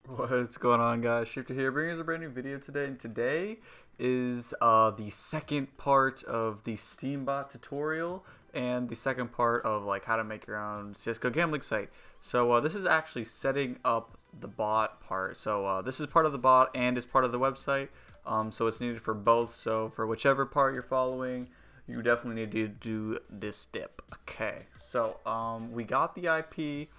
What's going on, guys? Shifter here, bringing us a brand new video today. And today is the second part of the Steambot tutorial and the second part of like how to make your own CS:GO gambling site. So this is actually setting up the bot part. So this is part of the bot and is part of the website. So it's needed for both. So for whichever part you're following, you definitely need to do this step. Okay. So we got the IP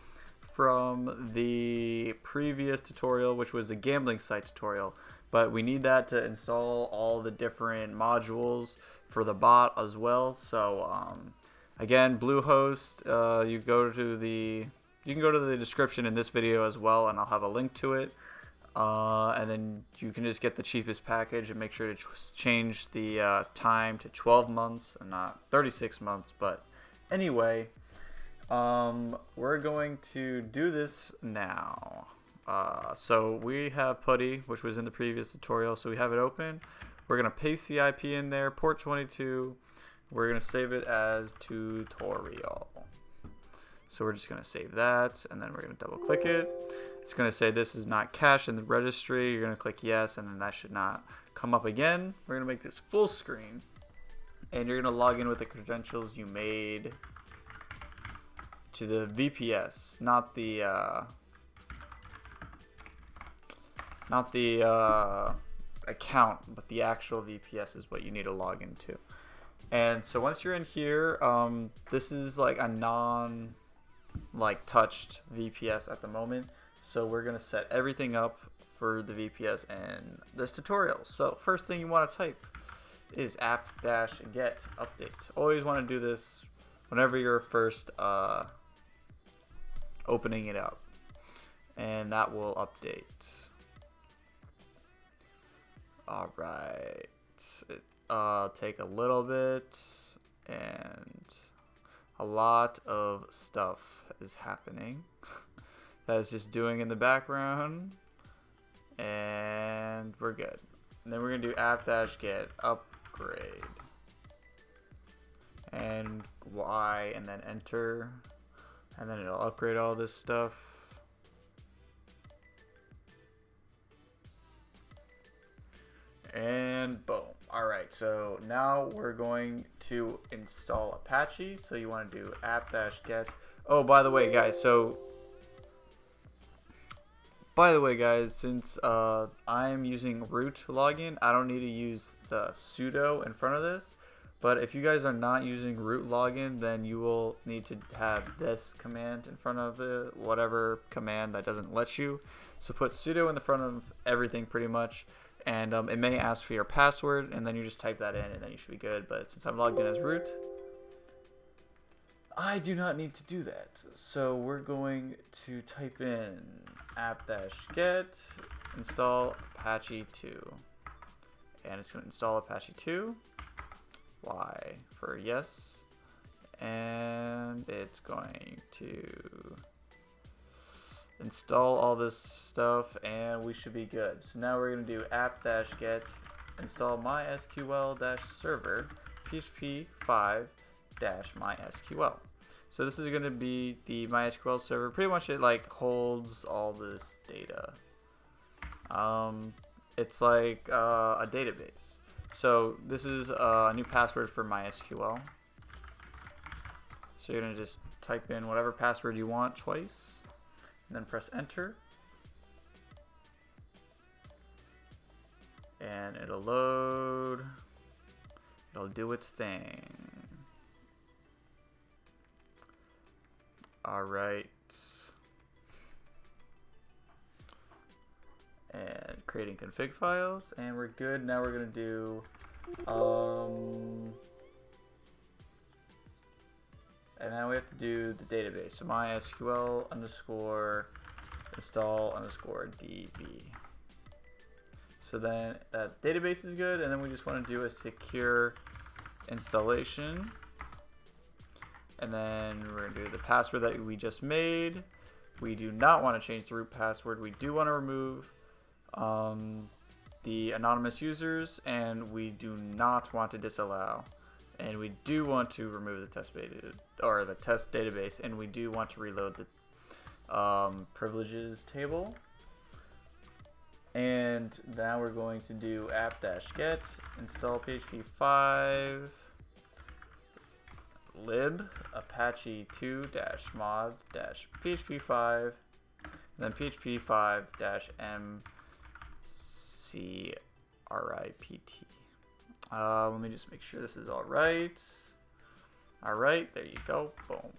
from the previous tutorial, which was a gambling site tutorial, but we need that to install all the different modules for the bot as well. So again, Bluehost, you can go to the description in this video as well, and I'll have a link to it. And then you can just get the cheapest package and make sure to change the time to 12 months and not 36 months. But anyway, we're going to do this now. So we have putty, which was in the previous tutorial, so we have it open. We're going to paste the IP in there, port 22. We're going to save it as tutorial. So we're just going to save that, and then we're going to double click it. It's going to say this is not cached in the registry. You're going to click yes, and then that should not come up again. We're going to make this full screen, and you're going to log in with the credentials you made to the VPS, not the account, but the actual VPS is what you need to log into. And so once you're in here, this is like a touched VPS at the moment. So we're gonna set everything up for the VPS in this tutorial. So first thing you want to type is apt-get update. Always want to do this whenever you're first opening it up, and that will update. Alright, take a little bit, and a lot of stuff is happening that is just doing in the background, and we're good. And then we're gonna do apt-get upgrade and Y, and then enter, and then it'll upgrade all this stuff. And boom. Alright, so now we're going to install Apache. So you want to do apt-get. Oh, by the way, guys, since I'm using root login, I don't need to use the sudo in front of this. But if you guys are not using root login, then you will need to have this command in front of it, whatever command that doesn't let you. So put sudo in the front of everything pretty much, and it may ask for your password, and then you just type that in, and then you should be good. But since I'm logged in as root, I do not need to do that. So we're going to type in apt-get install Apache 2, and it's going to install Apache 2. Y for yes, and it's going to install all this stuff, and we should be good. So now we're going to do apt-get install mysql-server php5-mysql. So this is going to be the MySQL server. Pretty much it like holds all this data. It's like a database. So this is a new password for MySQL. So you're going to just type in whatever password you want twice, and then press enter. And it'll load. It'll do its thing. Alright. And creating config files, and we're good. Now we're going to do and now we have to do the database. So mysql underscore install underscore db. So then that database is good, and then we just want to do a secure installation, and then we're going to do the password that we just made. We do not want to change the root password. We do want to remove the anonymous users, and we do not want to disallow, and we do want to remove the test database, and we do want to reload the privileges table. And now we're going to do apt-get install php5 lib apache 2-mod-php5 and then php5-mcrypt. Let me just make sure this is all right. All right, there you go. Boom.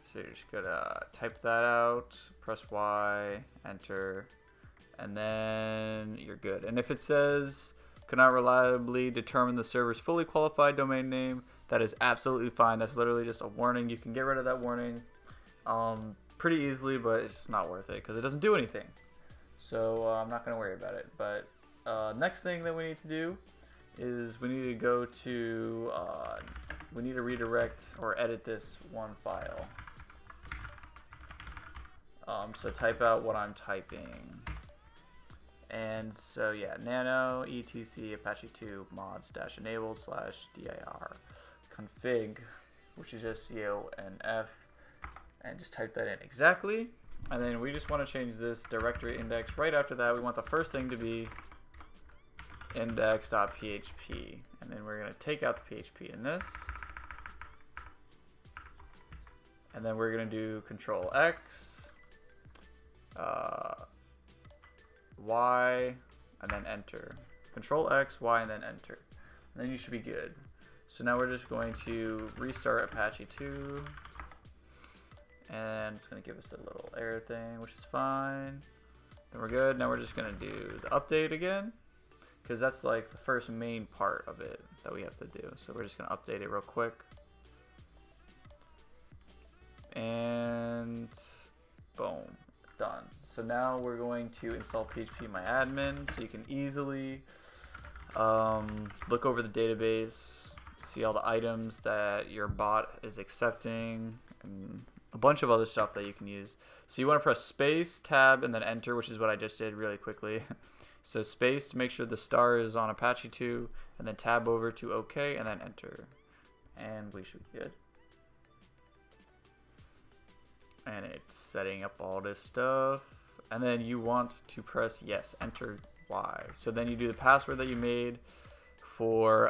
So you're just gonna type that out, press Y, enter, and then you're good. And if it says cannot reliably determine the server's fully qualified domain name, that is absolutely fine. That's literally just a warning. You can get rid of that warning pretty easily, but it's not worth it because it doesn't do anything. So I'm not gonna worry about it. But next thing that we need to do is we need to go to, we need to redirect or edit this one file. So type out what I'm typing. And so yeah, nano etc apache 2 mods-enabled /dir config, which is just conf, and just type that in exactly. And then we just want to change this directory index. Right after that, we want the first thing to be index.php, and then we're going to take out the PHP in this, and then we're going to do Control X, Y, and then enter. Control X, Y, and then enter. And then you should be good. So now we're just going to restart Apache 2, and it's going to give us a little error thing, which is fine. Then we're good. Now we're just going to do the update again, because that's like the first main part of it that we have to do. So we're just going to update it real quick. And boom, done. So now we're going to install PHP MyAdmin, so you can easily look over the database, see all the items that your bot is accepting, and a bunch of other stuff that you can use. So you want to press space, tab, and then enter, which is what I just did really quickly. So space to make sure the star is on Apache 2, and then tab over to OK, and then enter. And we should be good. And it's setting up all this stuff. And then you want to press yes, enter Y. So then you do the password that you made for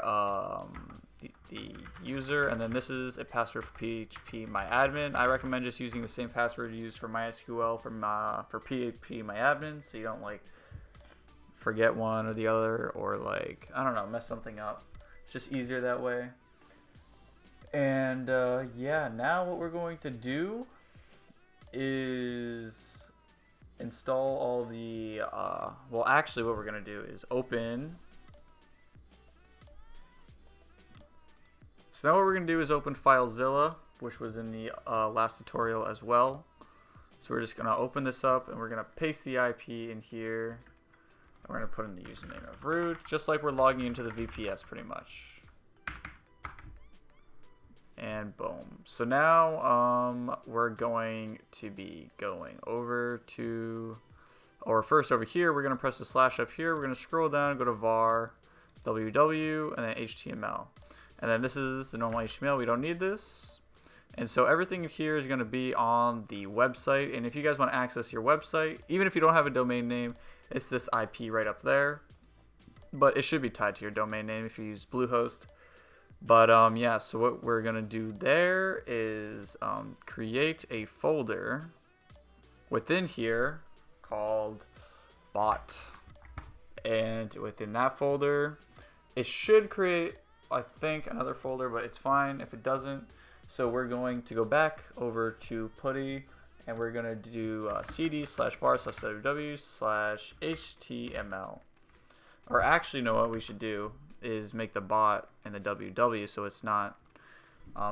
the user, and then this is a password for PHP MyAdmin. I recommend just using the same password you used for MySQL for PHP MyAdmin, so you don't like forget one or the other, or like, I don't know, mess something up. It's just easier that way. And yeah, now what we're going to do is install all the well, actually what we're gonna do is open. So now what we're gonna do is open FileZilla, which was in the last tutorial as well. So we're just gonna open this up, and we're gonna paste the IP in here, and we're gonna put in the username of root, just like we're logging into the VPS pretty much. And boom. So now we're going to be going over to, or first over here, we're going to press the slash up here. We're going to scroll down, go to var, www, and then HTML. And then this is the normal HTML. We don't need this. And so everything here is going to be on the website. And if you guys want to access your website, even if you don't have a domain name, it's this IP right up there. But it should be tied to your domain name if you use Bluehost. But yeah, so what we're gonna do there is create a folder within here called bot, and within that folder it should create, I think, another folder, but it's fine if it doesn't. So we're going to go back over to putty, and we're gonna do cd/var/www/html. Or actually, you know what we should do is make the bot in the www so it's not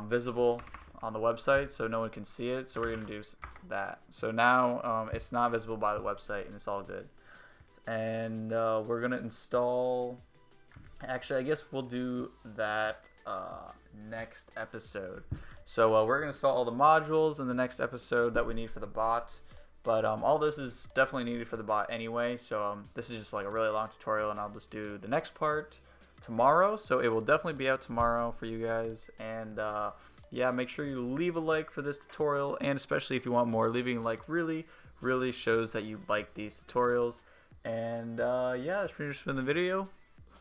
visible on the website, so no one can see it. So we're going to do that. So now it's not visible by the website, and it's all good. And we're going to install, actually I guess we'll do that next episode. So we're going to install all the modules in the next episode that we need for the bot. But all this is definitely needed for the bot anyway, so this is just like a really long tutorial, and I'll just do the next part tomorrow. So it will definitely be out tomorrow for you guys. And yeah, make sure you leave a like for this tutorial, and especially if you want more, leaving a like really really shows that you like these tutorials. And yeah, that's pretty much been the video.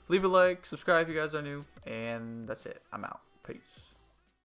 Leave a like, subscribe if you guys are new, and that's it. I'm out. Peace.